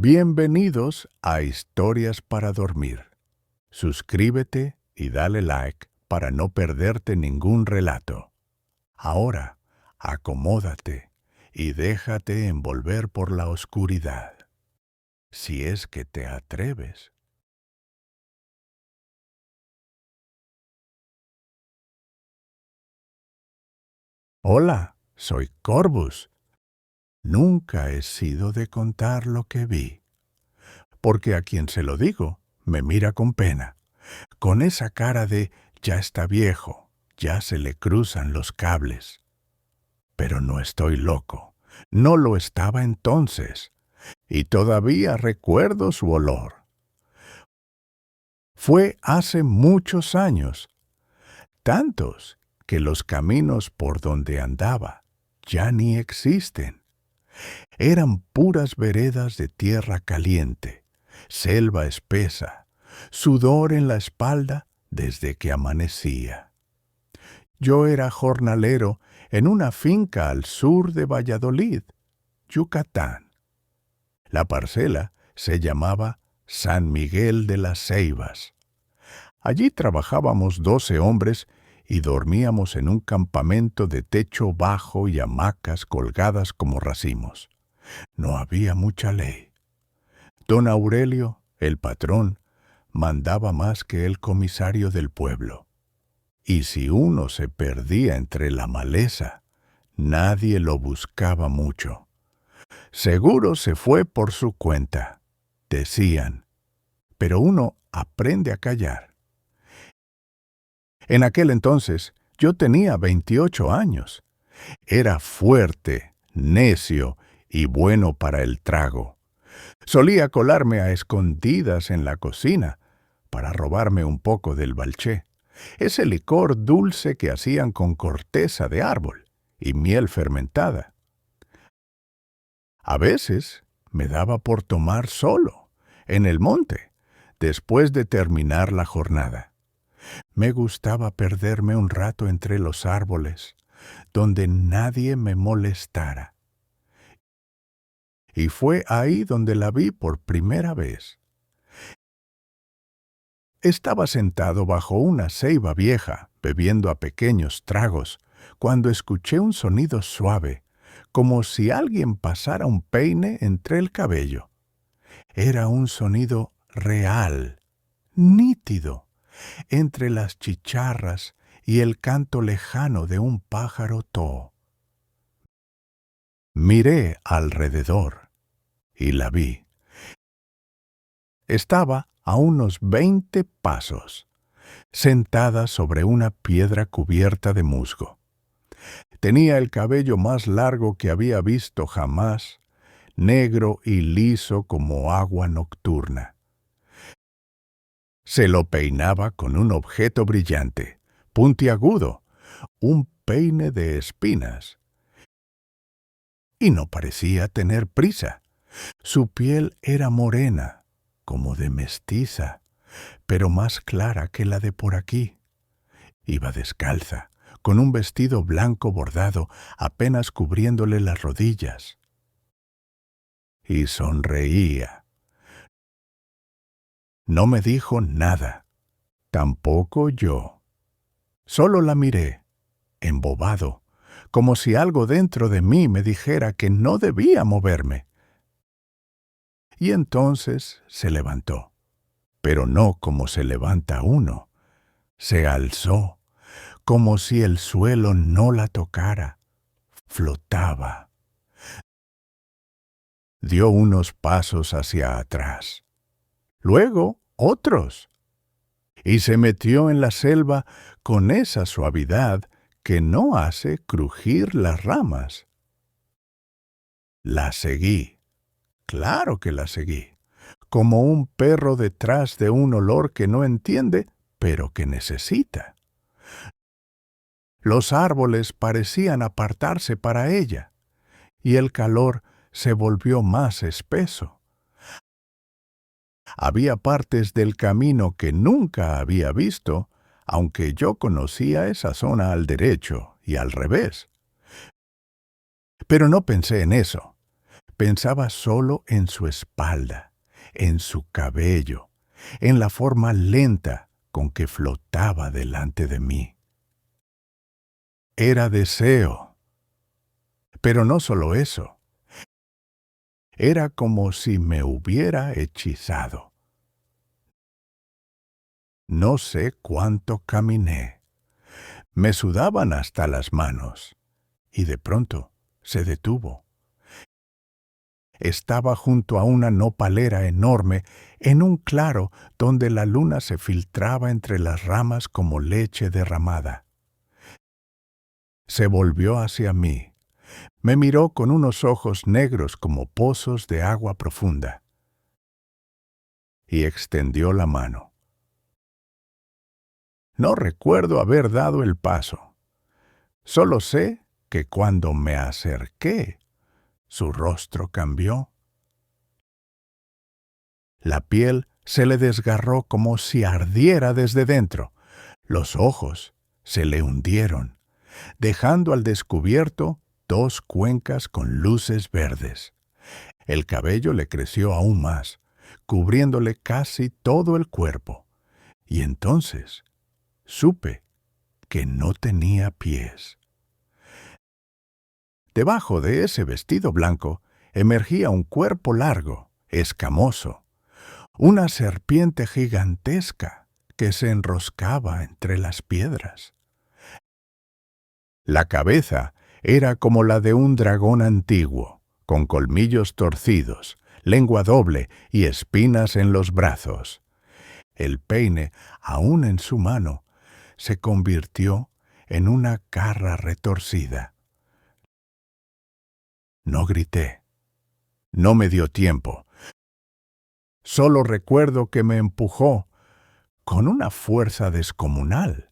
Bienvenidos a Historias para Dormir. Suscríbete y dale like para no perderte ningún relato. Ahora, acomódate y déjate envolver por la oscuridad, si es que te atreves. Hola, soy Corvus. Nunca he sido de contar lo que vi, porque a quien se lo digo me mira con pena, con esa cara de ya está viejo, ya se le cruzan los cables. Pero no estoy loco, no lo estaba entonces, y todavía recuerdo su olor. Fue hace muchos años, tantos que los caminos por donde andaba ya ni existen. Eran puras veredas de tierra caliente, selva espesa, sudor en la espalda desde que amanecía. Yo era jornalero en una finca al sur de Valladolid, Yucatán. La parcela se llamaba San Miguel de las Ceibas. Allí trabajábamos 12 hombres y dormíamos en un campamento de techo bajo y hamacas colgadas como racimos. No había mucha ley. Don Aurelio, el patrón, mandaba más que el comisario del pueblo. Y si uno se perdía entre la maleza, nadie lo buscaba mucho. Seguro se fue por su cuenta, decían, pero uno aprende a callar. En aquel entonces yo tenía 28 años. Era fuerte, necio y bueno para el trago. Solía colarme a escondidas en la cocina para robarme un poco del balché, ese licor dulce que hacían con corteza de árbol y miel fermentada. A veces me daba por tomar solo, en el monte, después de terminar la jornada. Me gustaba perderme un rato entre los árboles, donde nadie me molestara. Y fue ahí donde la vi por primera vez. Estaba sentado bajo una ceiba vieja, bebiendo a pequeños tragos, cuando escuché un sonido suave, como si alguien pasara un peine entre el cabello. Era un sonido real, nítido, entre las chicharras y el canto lejano de un pájaro toho. Miré alrededor y la vi. Estaba a unos 20 pasos, sentada sobre una piedra cubierta de musgo. Tenía el cabello más largo que había visto jamás, negro y liso como agua nocturna. Se lo peinaba con un objeto brillante, puntiagudo, un peine de espinas. Y no parecía tener prisa. Su piel era morena, como de mestiza, pero más clara que la de por aquí. Iba descalza, con un vestido blanco bordado apenas cubriéndole las rodillas. Y sonreía. No me dijo nada, tampoco yo. Solo la miré, embobado, como si algo dentro de mí me dijera que no debía moverme. Y entonces se levantó, pero no como se levanta uno. Se alzó, como si el suelo no la tocara. Flotaba. Dio unos pasos hacia atrás. Luego otros. Y se metió en la selva con esa suavidad que no hace crujir las ramas. La seguí. Claro que la seguí. Como un perro detrás de un olor que no entiende, pero que necesita. Los árboles parecían apartarse para ella, y el calor se volvió más espeso. Había partes del camino que nunca había visto, aunque yo conocía esa zona al derecho y al revés. Pero no pensé en eso. Pensaba solo en su espalda, en su cabello, en la forma lenta con que flotaba delante de mí. Era deseo. Pero no solo eso. Era como si me hubiera hechizado. No sé cuánto caminé. Me sudaban hasta las manos. Y de pronto se detuvo. Estaba junto a una nopalera enorme, en un claro donde la luna se filtraba entre las ramas como leche derramada. Se volvió hacia mí. Me miró con unos ojos negros como pozos de agua profunda. Y extendió la mano. No recuerdo haber dado el paso. Solo sé que cuando me acerqué, su rostro cambió. La piel se le desgarró como si ardiera desde dentro. Los ojos se le hundieron, dejando al descubierto 2 cuencas con luces verdes. El cabello le creció aún más, cubriéndole casi todo el cuerpo. Y entonces supe que no tenía pies. Debajo de ese vestido blanco emergía un cuerpo largo, escamoso, una serpiente gigantesca que se enroscaba entre las piedras. La cabeza era como la de un dragón antiguo, con colmillos torcidos, lengua doble y espinas en los brazos. El peine, aún en su mano, se convirtió en una garra retorcida. No grité. No me dio tiempo. Solo recuerdo que me empujó con una fuerza descomunal.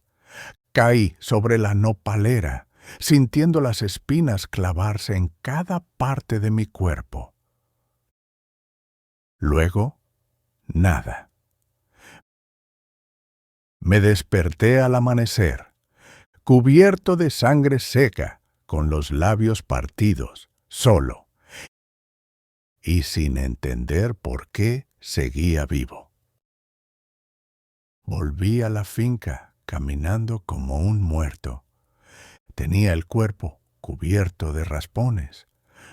Caí sobre la nopalera, sintiendo las espinas clavarse en cada parte de mi cuerpo. Luego, nada. Me desperté al amanecer, cubierto de sangre seca, con los labios partidos, solo, y sin entender por qué seguía vivo. Volví a la finca caminando como un muerto. Tenía el cuerpo cubierto de raspones,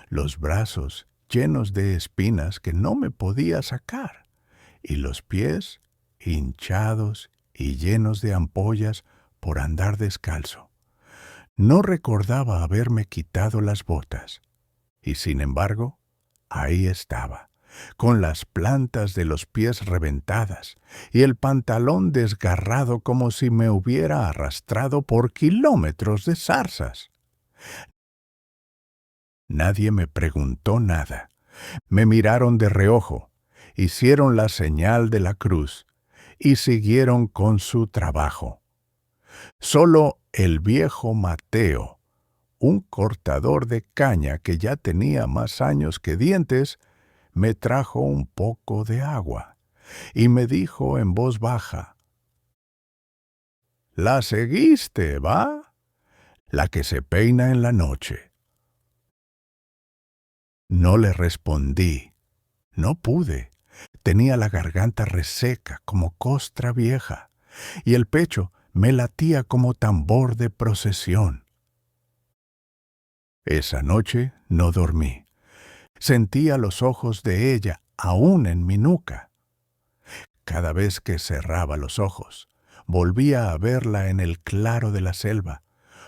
los brazos llenos de espinas que no me podía sacar, y los pies hinchados y llenos de ampollas por andar descalzo. No recordaba haberme quitado las botas, y sin embargo, ahí estaba, con las plantas de los pies reventadas y el pantalón desgarrado como si me hubiera arrastrado por kilómetros de zarzas. Nadie me preguntó nada. Me miraron de reojo, hicieron la señal de la cruz y siguieron con su trabajo. Solo el viejo Mateo, un cortador de caña que ya tenía más años que dientes, me trajo un poco de agua y me dijo en voz baja: «¿La seguiste, va? La que se peina en la noche». No le respondí. No pude. Tenía la garganta reseca como costra vieja y el pecho me latía como tambor de procesión. Esa noche no dormí. Sentía los ojos de ella aún en mi nuca. Cada vez que cerraba los ojos, volvía a verla en el claro de la selva,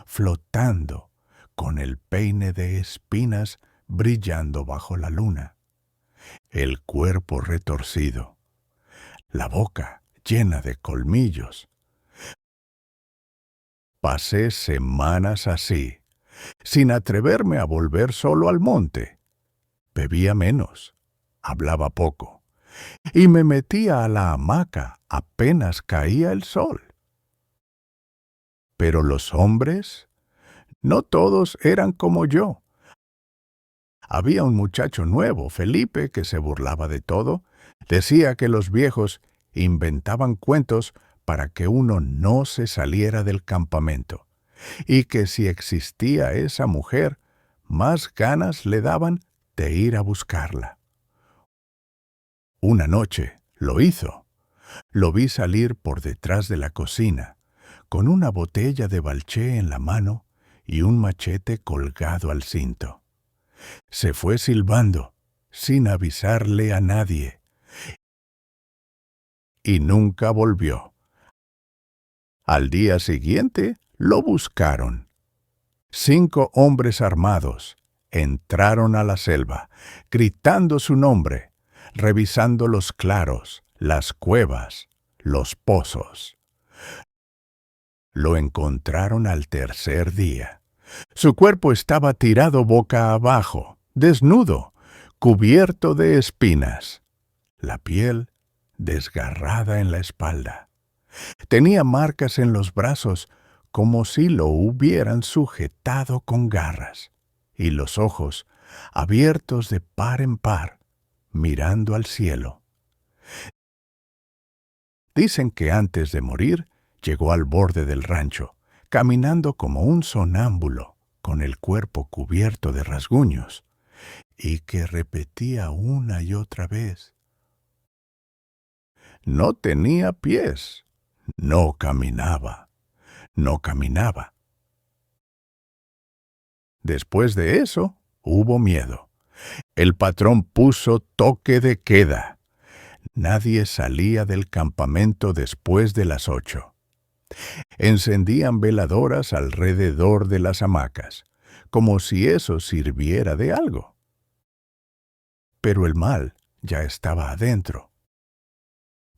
flotando, con el peine de espinas brillando bajo la luna, el cuerpo retorcido, la boca llena de colmillos. Pasé semanas así, sin atreverme a volver solo al monte. Bebía menos, hablaba poco, y me metía a la hamaca apenas caía el sol. Pero los hombres, no todos eran como yo. Había un muchacho nuevo, Felipe, que se burlaba de todo. Decía que los viejos inventaban cuentos para que uno no se saliera del campamento, y que si existía esa mujer, más ganas le daban de ir a buscarla. Una noche lo hizo. Lo vi salir por detrás de la cocina, con una botella de balché en la mano y un machete colgado al cinto. Se fue silbando, sin avisarle a nadie, y nunca volvió. Al día siguiente lo buscaron. 5 hombres armados entraron a la selva, gritando su nombre, revisando los claros, las cuevas, los pozos. Lo encontraron al tercer día. Su cuerpo estaba tirado boca abajo, desnudo, cubierto de espinas. La piel desgarrada en la espalda. Tenía marcas en los brazos como si lo hubieran sujetado con garras, y los ojos abiertos de par en par, mirando al cielo. Dicen que antes de morir llegó al borde del rancho, caminando como un sonámbulo, con el cuerpo cubierto de rasguños, y que repetía una y otra vez: no tenía pies, no caminaba, no caminaba. Después de eso, hubo miedo. El patrón puso toque de queda. Nadie salía del campamento después de las 8. Encendían veladoras alrededor de las hamacas, como si eso sirviera de algo. Pero el mal ya estaba adentro,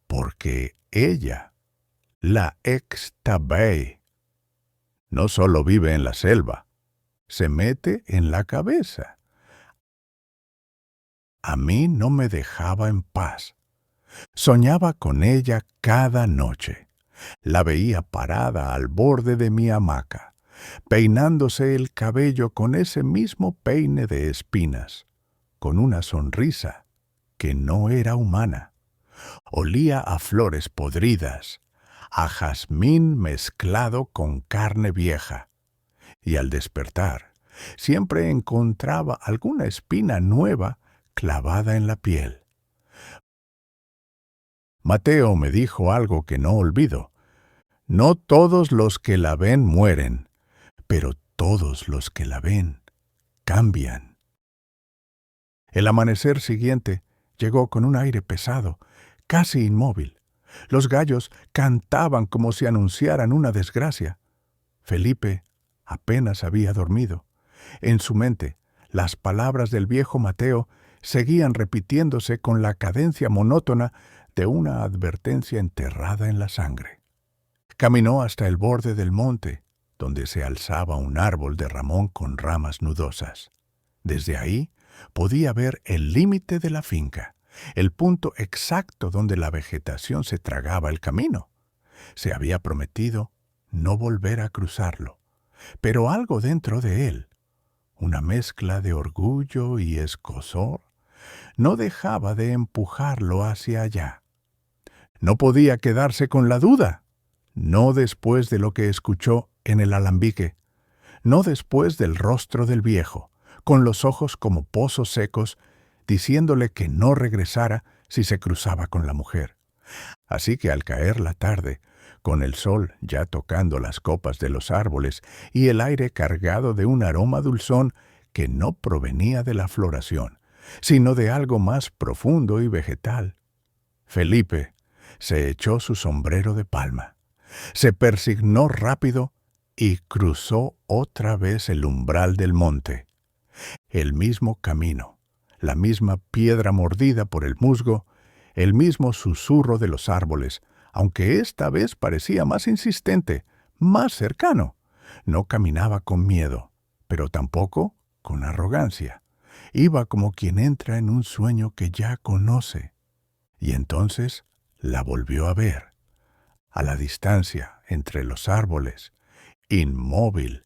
porque ella, la ex-Tabey, no solo vive en la selva, se mete en la cabeza. A mí no me dejaba en paz. Soñaba con ella cada noche. La veía parada al borde de mi hamaca, peinándose el cabello con ese mismo peine de espinas, con una sonrisa que no era humana. Olía a flores podridas, a jazmín mezclado con carne vieja, y al despertar siempre encontraba alguna espina nueva clavada en la piel. Mateo me dijo algo que no olvido. No todos los que la ven mueren, pero todos los que la ven cambian. El amanecer siguiente llegó con un aire pesado, casi inmóvil. Los gallos cantaban como si anunciaran una desgracia. Felipe apenas había dormido. En su mente, las palabras del viejo Mateo seguían repitiéndose con la cadencia monótona de una advertencia enterrada en la sangre. Caminó hasta el borde del monte, donde se alzaba un árbol de ramón con ramas nudosas. Desde ahí podía ver el límite de la finca, el punto exacto donde la vegetación se tragaba el camino. Se había prometido no volver a cruzarlo, pero algo dentro de él, una mezcla de orgullo y escozor, no dejaba de empujarlo hacia allá. No podía quedarse con la duda, no después de lo que escuchó en el alambique, no después del rostro del viejo, con los ojos como pozos secos, diciéndole que no regresara si se cruzaba con la mujer. Así que al caer la tarde, con el sol ya tocando las copas de los árboles y el aire cargado de un aroma dulzón que no provenía de la floración, sino de algo más profundo y vegetal, Felipe se echó su sombrero de palma, se persignó rápido y cruzó otra vez el umbral del monte. El mismo camino, la misma piedra mordida por el musgo, el mismo susurro de los árboles, aunque esta vez parecía más insistente, más cercano. No caminaba con miedo, pero tampoco con arrogancia. Iba como quien entra en un sueño que ya conoce. Y entonces la volvió a ver, a la distancia entre los árboles, inmóvil,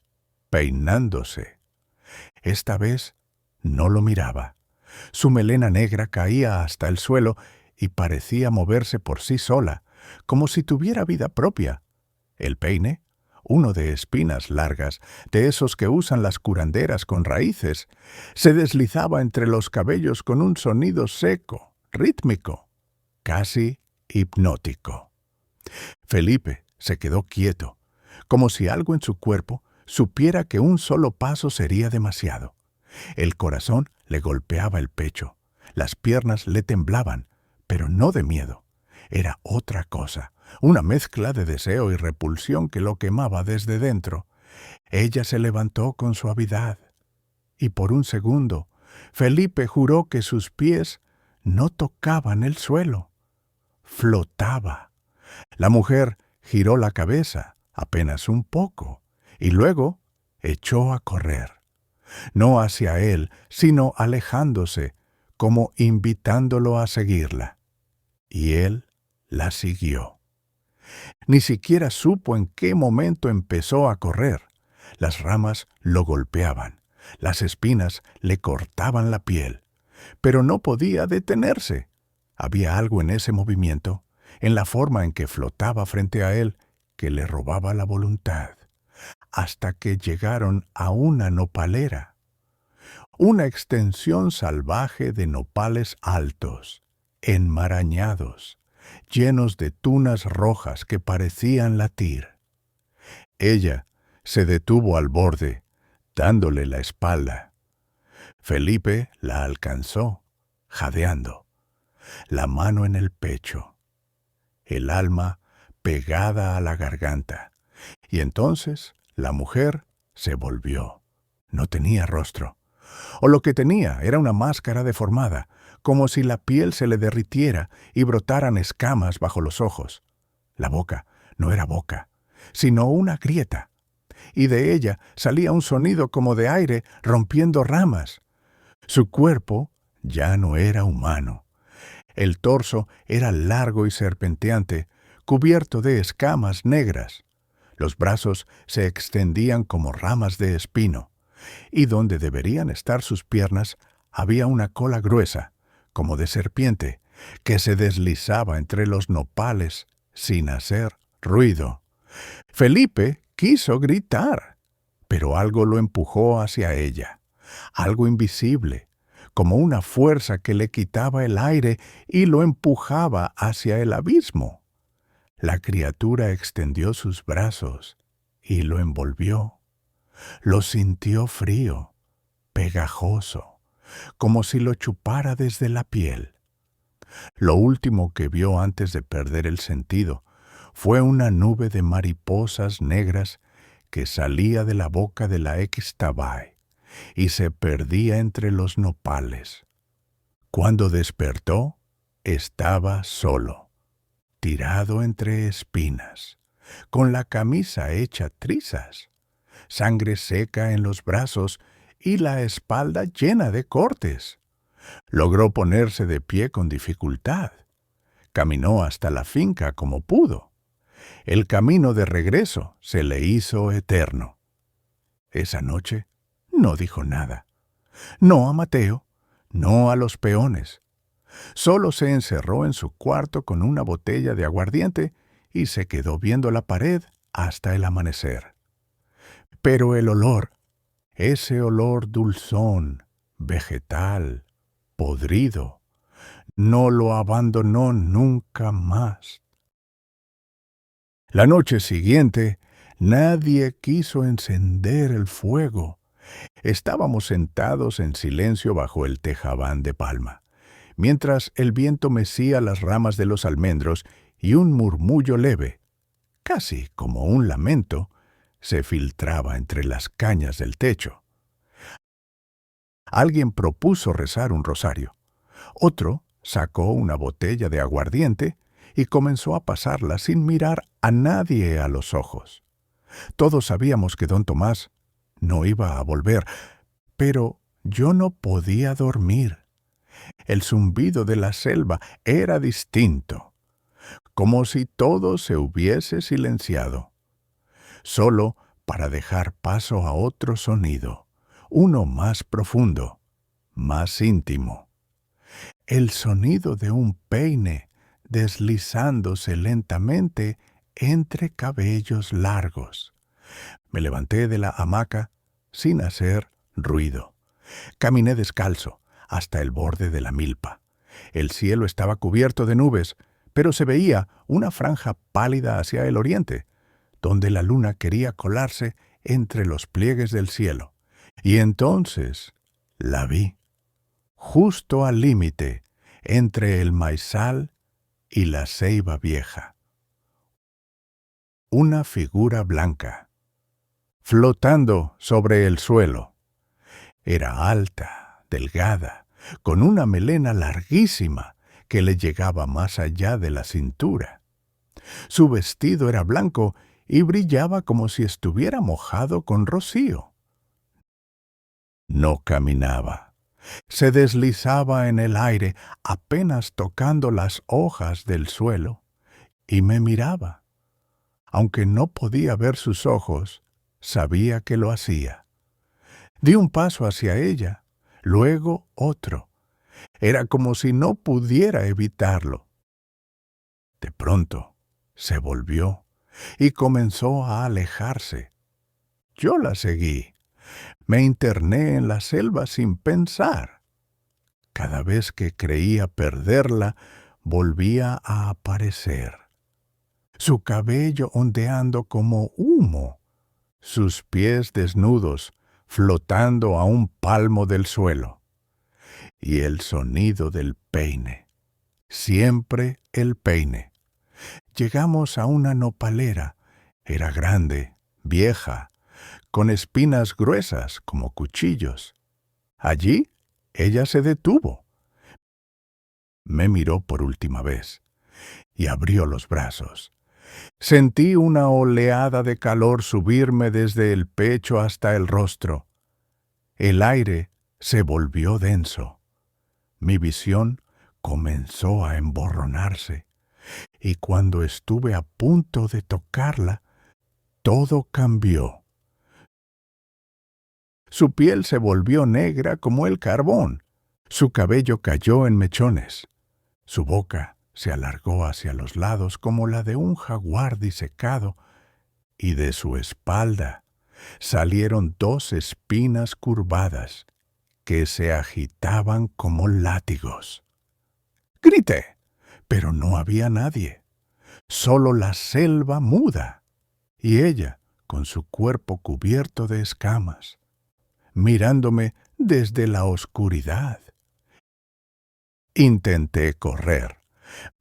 peinándose. Esta vez no lo miraba. Su melena negra caía hasta el suelo y parecía moverse por sí sola, como si tuviera vida propia. El peine, uno de espinas largas, de esos que usan las curanderas con raíces, se deslizaba entre los cabellos con un sonido seco, rítmico, casi hipnótico. Felipe se quedó quieto, como si algo en su cuerpo supiera que un solo paso sería demasiado. El corazón le golpeaba el pecho, las piernas le temblaban, pero no de miedo. Era otra cosa, una mezcla de deseo y repulsión que lo quemaba desde dentro. Ella se levantó con suavidad, y por un segundo, Felipe juró que sus pies no tocaban el suelo. Flotaba. La mujer giró la cabeza, apenas un poco, y luego echó a correr. No hacia él, sino alejándose, como invitándolo a seguirla. Y él la siguió. Ni siquiera supo en qué momento empezó a correr. Las ramas lo golpeaban, las espinas le cortaban la piel, pero no podía detenerse. Había algo en ese movimiento, en la forma en que flotaba frente a él, que le robaba la voluntad, hasta que llegaron a una nopalera. Una extensión salvaje de nopales altos, enmarañados, llenos de tunas rojas que parecían latir. Ella se detuvo al borde, dándole la espalda. Felipe la alcanzó, jadeando, la mano en el pecho, el alma pegada a la garganta, y entonces la mujer se volvió. No tenía rostro, o lo que tenía era una máscara deformada, como si la piel se le derritiera y brotaran escamas bajo los ojos. La boca no era boca, sino una grieta, y de ella salía un sonido como de aire rompiendo ramas. Su cuerpo ya no era humano. El torso era largo y serpenteante, cubierto de escamas negras. Los brazos se extendían como ramas de espino, y donde deberían estar sus piernas había una cola gruesa, como de serpiente, que se deslizaba entre los nopales sin hacer ruido. Felipe quiso gritar, pero algo lo empujó hacia ella, algo invisible, como una fuerza que le quitaba el aire y lo empujaba hacia el abismo. La criatura extendió sus brazos y lo envolvió. Lo sintió frío, pegajoso, como si lo chupara desde la piel. Lo último que vio antes de perder el sentido fue una nube de mariposas negras que salía de la boca de la Ixtabay y se perdía entre los nopales. Cuando despertó, estaba solo, tirado entre espinas, con la camisa hecha trizas, sangre seca en los brazos y la espalda llena de cortes. Logró ponerse de pie con dificultad. Caminó hasta la finca como pudo. El camino de regreso se le hizo eterno. Esa noche no dijo nada. No a Mateo, no a los peones. Solo se encerró en su cuarto con una botella de aguardiente y se quedó viendo la pared hasta el amanecer. Pero el olor, ese olor dulzón, vegetal, podrido, no lo abandonó nunca más. La noche siguiente, nadie quiso encender el fuego. Estábamos sentados en silencio bajo el tejabán de palma, mientras el viento mecía las ramas de los almendros y un murmullo leve, casi como un lamento, se filtraba entre las cañas del techo. Alguien propuso rezar un rosario. Otro sacó una botella de aguardiente y comenzó a pasarla sin mirar a nadie a los ojos. Todos sabíamos que don Tomás no iba a volver, pero yo no podía dormir. El zumbido de la selva era distinto, como si todo se hubiese silenciado, solo para dejar paso a otro sonido, uno más profundo, más íntimo. El sonido de un peine deslizándose lentamente entre cabellos largos, Me levanté de la hamaca sin hacer ruido. Caminé descalzo hasta el borde de la milpa. El cielo estaba cubierto de nubes, pero se veía una franja pálida hacia el oriente, donde la luna quería colarse entre los pliegues del cielo. Y entonces la vi, justo al límite entre el maizal y la ceiba vieja. Una figura blanca, flotando sobre el suelo. Era alta, delgada, con una melena larguísima que le llegaba más allá de la cintura. Su vestido era blanco y brillaba como si estuviera mojado con rocío. No caminaba. Se deslizaba en el aire, apenas tocando las hojas del suelo, y me miraba. Aunque no podía ver sus ojos, sabía que lo hacía. Di un paso hacia ella, luego otro. Era como si no pudiera evitarlo. De pronto, se volvió y comenzó a alejarse. Yo la seguí. Me interné en la selva sin pensar. Cada vez que creía perderla, volvía a aparecer. Su cabello ondeando como humo, sus pies desnudos, flotando a un palmo del suelo. Y el sonido del peine, siempre el peine. Llegamos a una nopalera. Era grande, vieja, con espinas gruesas como cuchillos. Allí ella se detuvo. Me miró por última vez y abrió los brazos. Sentí una oleada de calor subirme desde el pecho hasta el rostro. El aire se volvió denso. Mi visión comenzó a emborronarse, y cuando estuve a punto de tocarla, todo cambió. Su piel se volvió negra como el carbón. Su cabello cayó en mechones. Su boca se alargó hacia los lados como la de un jaguar disecado, y de su espalda salieron 2 espinas curvadas que se agitaban como látigos. Grité, pero no había nadie, solo la selva muda, y ella con su cuerpo cubierto de escamas, mirándome desde la oscuridad. Intenté correr.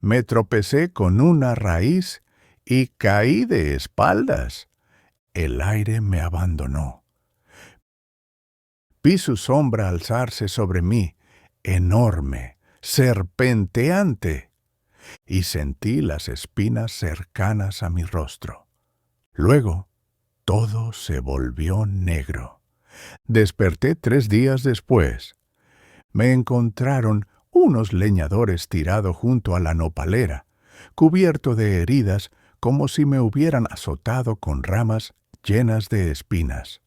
Me tropecé con una raíz y caí de espaldas. El aire me abandonó. Vi su sombra alzarse sobre mí, enorme, serpenteante, y sentí las espinas cercanas a mi rostro. Luego, todo se volvió negro. Desperté 3 días después. Me encontraron unos leñadores tirado junto a la nopalera, cubierto de heridas como si me hubieran azotado con ramas llenas de espinas.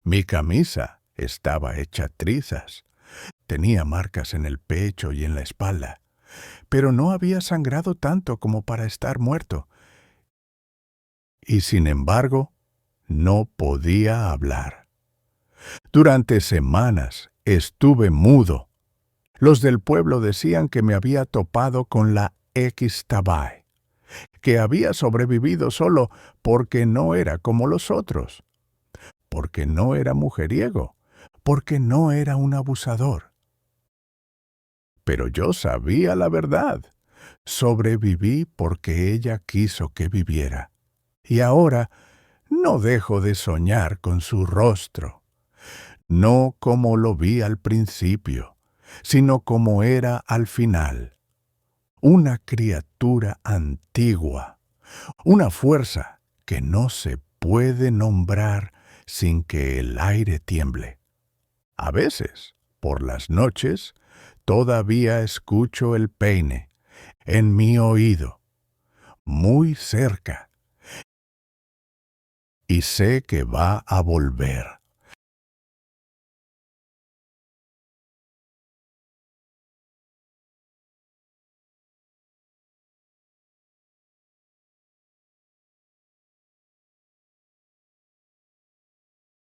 Mi camisa estaba hecha trizas. Tenía marcas en el pecho y en la espalda, pero no había sangrado tanto como para estar muerto. Y sin embargo, no podía hablar. Durante semanas estuve mudo. Los del pueblo decían que me había topado con la Ixtabay, que había sobrevivido solo porque no era como los otros, porque no era mujeriego, porque no era un abusador. Pero yo sabía la verdad. Sobreviví porque ella quiso que viviera. Y ahora no dejo de soñar con su rostro. No como lo vi al principio, sino como era al final. Una criatura antigua, una fuerza que no se puede nombrar sin que el aire tiemble. A veces, por las noches, todavía escucho el peine en mi oído, muy cerca, y sé que va a volver.